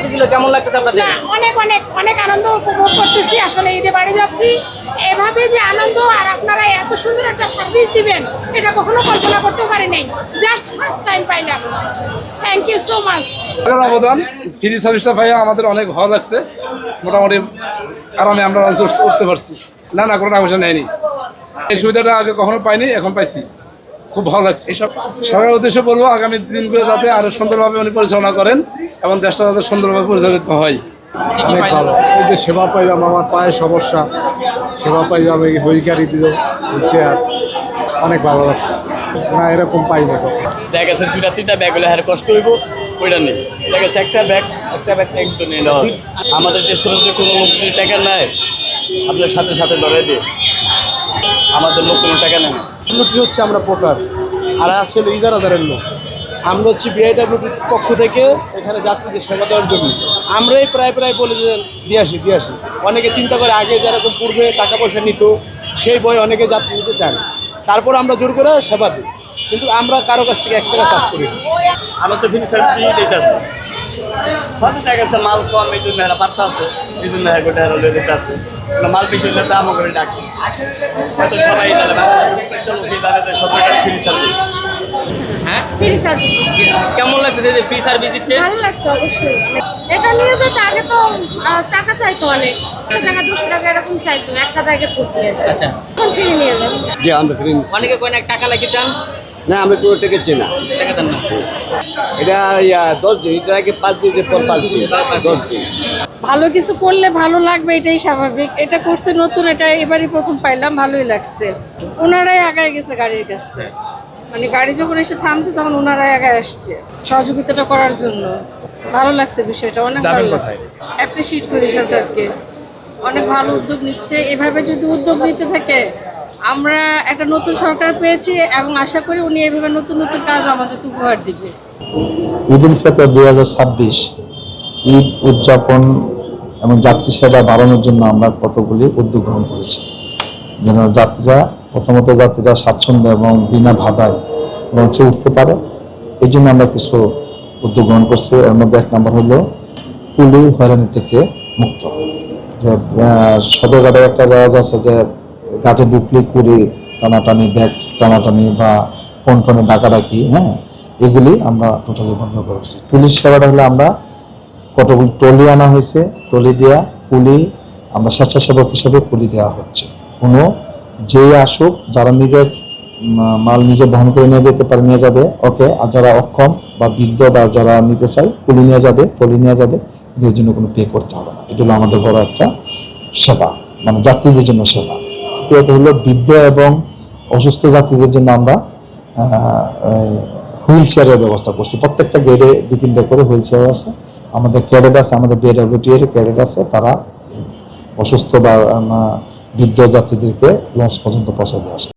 Service দিল, কেমন লাগতেছে আপনাদের? অনেক অনেক অনেক আনন্দ উপভোগ করতেছি। আসলে ঈদে বাড়ি যাচ্ছি, এভাবে যে আনন্দ আর আপনারা এত সুন্দর একটা সার্ভিস দিবেন এটা কখনো কল্পনা করতে পারি নাই। জাস্ট ফার্স্ট টাইম পাইলাম। Thank you so much. অবদান ফ্রি সার্ভিসটা পাই আমাদের অনেক ভালো লাগছে। মোটামুটি আরামে আমরা লঞ্চে উঠতে পারছি। না না, কোনো টাকা পয়সা নেয়নি। এই সুবিধাটা আগে কখনো পাইনি, এখন পাইছি, খুব ভালো লাগছে। এইসব সরকারের উদ্দেশ্যে বলবো আগামী দিনগুলো যাতে আরো সুন্দরভাবে উনি পরিচালনা করেন এবং দেশটা যাতে সুন্দরভাবে পরিচালিত হয়। অনেক ভালো। এই যে সেবা পাইলাম, আমার পায়ে সমস্যা, সেবা পাইলাম, এই হুইলগাড়ি দিল, চেয়ার, অনেক ভালো লাগছে। না এরকম পাইনি তো। দেখা গেছে 2-3টা ব্যাগ হলে আর কষ্ট হইব, ওইটা নেই। দেখা গেছে একটা ব্যাগ একদম নিয়ে নেওয়া। আমাদের যে ছোটো ছোটো কোনো লোক যদি টাকা নেয় আপনার সাথে সাথে ধরে দিয়ে, আমাদের লোক কোনো টাকা নেয় না। উন্নতি হচ্ছে আমরা পোটার, আর আছে হলো 11,000-এর লোক। আমরা হচ্ছে বিআইডব্লিউটির পক্ষ থেকে এখানে যাত্রীদের সেবা দেওয়ার জন্য আমরাই প্রায় বলে যে দিয়ে আসি। অনেকে চিন্তা করে আগে যেরকম পূর্বে টাকা পয়সা নিত সেই বই অনেকে যাত্রী নিতে চান, তারপর আমরা জোর করে সেবা দিই, কিন্তু আমরা কারো কাছ থেকে 1 টাকা কাজ করি। আমরা তো ফ্রি সার্ভিস দিতে আসছি, হয়তো দেখা গেছে মাল কম, এই জন্য এরা পারতে আছে, এই জন্য গোটা লয়ে দিতে আছে। মাল বেশি হলে তো আমার করে ডাকি, হয়তো সবাই জানে, প্রত্যেকটা লোকই জানে যে 17 টাকা ফ্রি সার্ভিস। হ্যাঁ, ফ্রি সার্ভিস কেমন লাগতেছে যে ফ্রি সার্ভিস দিচ্ছে? ভালো লাগছে অবশ্যই। এটা নিয়ে যেতে আগে তো টাকা চাইতো, অনেক 100 টাকা 200 টাকা এরকম চাইতো একটা ব্যাগের প্রতি। আচ্ছা, এখন ফ্রি নিয়ে যাচ্ছে। যে আমরা ফ্রি অনেকে কয় না টাকা লাগে চান, না, আমরা কোনো টাকা চাই না। টাকা চান না। এটা 10 দিন, এটার আগে 5 দিন, পর 5 দিন, 10 দিন। ভালো কিছু করলে ভালো লাগবে, এটাই স্বাভাবিক। এটা করছে নতুন, এটা এবারই প্রথম পাইলাম, ভালোই লাগছে। ওনারাই আগায় গেছে গাড়ির কাছে, মানে গাড়ি যখন এসে থামছে তখন ওনারাই আগায় আসছে সহযোগিতাটা করার জন্য। ভালো লাগছে বিষয়টা, অনেক ভালো লাগছে। অ্যাপ্রিসিয়েট করি সরকারকে, অনেক ভালো উদ্যোগ নিচ্ছে। এভাবে যদি উদ্যোগ নিতে থাকে, আমরা একটা নতুন সরকার পেয়েছি এবং আশা করি উনি এভাবে নতুন নতুন কাজ আমাদের উপহার দিবে। ঈদ উল ফিতর 2026 ঈদ উদযাপন এবং যাত্রী সেবা বাড়ানোর জন্য আমরা কতগুলি উদ্যোগ গ্রহণ করেছি, যেন যাত্রীরা স্বাচ্ছন্দ্য এবং বিনা বাধায় লঞ্চে উঠতে পারে। এই জন্য আমরা কিছু উদ্যোগ গ্রহণ করছি। এর মধ্যে 1 নম্বর হলো কুলি হয়রানি থেকে মুক্ত। যে সদরঘাটের একটা রেওয়াজ আছে যে ঘাটে ঢুকলে কুলি টানাটানি, ব্যাগ টানাটানি বা পন্টনে ডাকাডাকি, হ্যাঁ, এগুলি আমরা টোটালি বন্ধ করেছি। পুলিশ সেবাটা হলে আমরা কতগুলি টলি আনা হয়েছে, টলি দেওয়া কুলি, আমরা স্বেচ্ছাসেবক হিসেবে কুলি দেওয়া হচ্ছে। কোনো যে আসুক, যারা নিজের মাল নিজে বহন করে নিয়ে যেতে পারে নিয়ে যাবে, ওকে। আর যারা অক্ষম বা বৃদ্ধ বা যারা নিতে চায় কুলি নিয়ে যাবে, টলি নিয়ে যাবে, এদের জন্য কোনো পে করতে হবে না। এটা হলো আমাদের বড় একটা সেবা, মানে যাত্রীদের জন্য সেবা। তৃতীয়ত হলো বৃদ্ধ এবং অসুস্থ যাত্রীদের জন্য আমরা হুইল চেয়ারের ব্যবস্থা করছি। প্রত্যেকটা গেটে 2-3টা করে হুইল চেয়ার আছে। আমাদের ক্যাডেট আছে, আমাদের বিআইডব্লিউটি এর ক্যাডেট আছে, তারা অসুস্থ বা বৃদ্ধ যাত্রীদেরকে লঞ্চ পর্যন্ত পৌঁছে দিয়ে আসে।